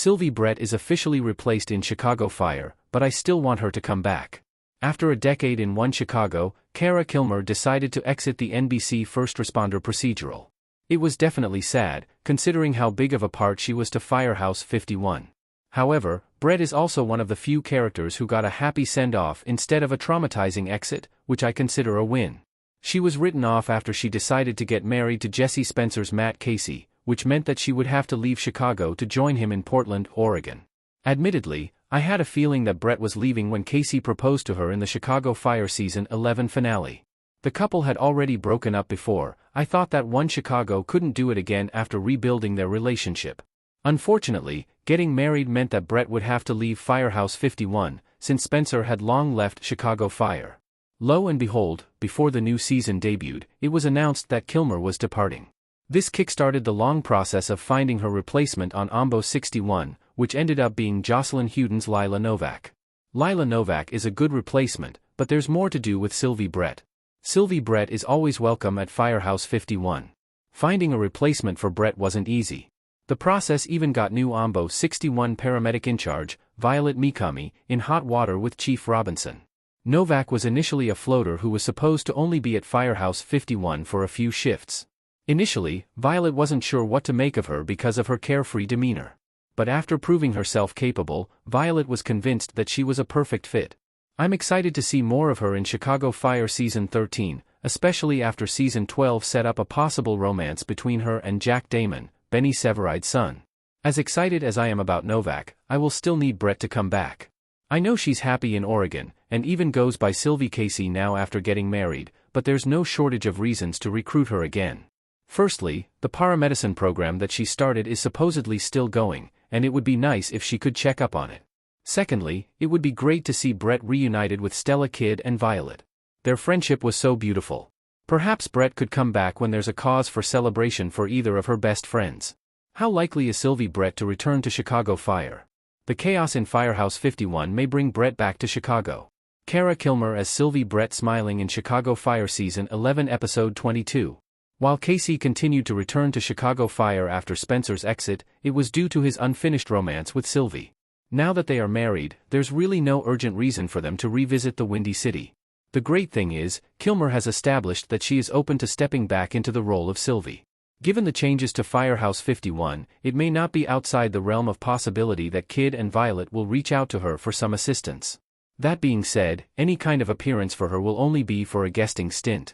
Sylvie Brett is officially replaced in Chicago Fire, but I still want her to come back. After a decade in One Chicago, Kara Kilmer decided to exit the NBC first responder procedural. It was definitely sad, considering how big of a part she was to Firehouse 51. However, Brett is also one of the few characters who got a happy send-off instead of a traumatizing exit, which I consider a win. She was written off after she decided to get married to Jesse Spencer's Matt Casey, which meant that she would have to leave Chicago to join him in Portland, Oregon. Admittedly, I had a feeling that Brett was leaving when Casey proposed to her in the Chicago Fire Season 11 finale. The couple had already broken up before. I thought that One Chicago couldn't do it again after rebuilding their relationship. Unfortunately, getting married meant that Brett would have to leave Firehouse 51, since Spencer had long left Chicago Fire. Lo and behold, before the new season debuted, it was announced that Kilmer was departing. This kickstarted the long process of finding her replacement on OMBO 61, which ended up being Jocelyn Houghton's Lila Novak. Lila Novak is a good replacement, but there's more to do with Sylvie Brett. Sylvie Brett is always welcome at Firehouse 51. Finding a replacement for Brett wasn't easy. The process even got new OMBO 61 paramedic in charge, Violet Mikami, in hot water with Chief Robinson. Novak was initially a floater who was supposed to only be at Firehouse 51 for a few shifts. Initially, Violet wasn't sure what to make of her because of her carefree demeanor. But after proving herself capable, Violet was convinced that she was a perfect fit. I'm excited to see more of her in Chicago Fire Season 13, especially after Season 12 set up a possible romance between her and Jack Damon, Benny Severide's son. As excited as I am about Novak, I will still need Brett to come back. I know she's happy in Oregon, and even goes by Sylvie Casey now after getting married, but there's no shortage of reasons to recruit her again. Firstly, the paramedicine program that she started is supposedly still going, and it would be nice if she could check up on it. Secondly, it would be great to see Brett reunited with Stella Kidd and Violet. Their friendship was so beautiful. Perhaps Brett could come back when there's a cause for celebration for either of her best friends. How likely is Sylvie Brett to return to Chicago Fire? The chaos in Firehouse 51 may bring Brett back to Chicago. Kara Kilmer as Sylvie Brett smiling in Chicago Fire Season 11 Episode 22. While Casey continued to return to Chicago Fire after Spencer's exit, it was due to his unfinished romance with Sylvie. Now that they are married, there's really no urgent reason for them to revisit the Windy City. The great thing is, Kilmer has established that she is open to stepping back into the role of Sylvie. Given the changes to Firehouse 51, it may not be outside the realm of possibility that Kidd and Violet will reach out to her for some assistance. That being said, any kind of appearance for her will only be for a guesting stint.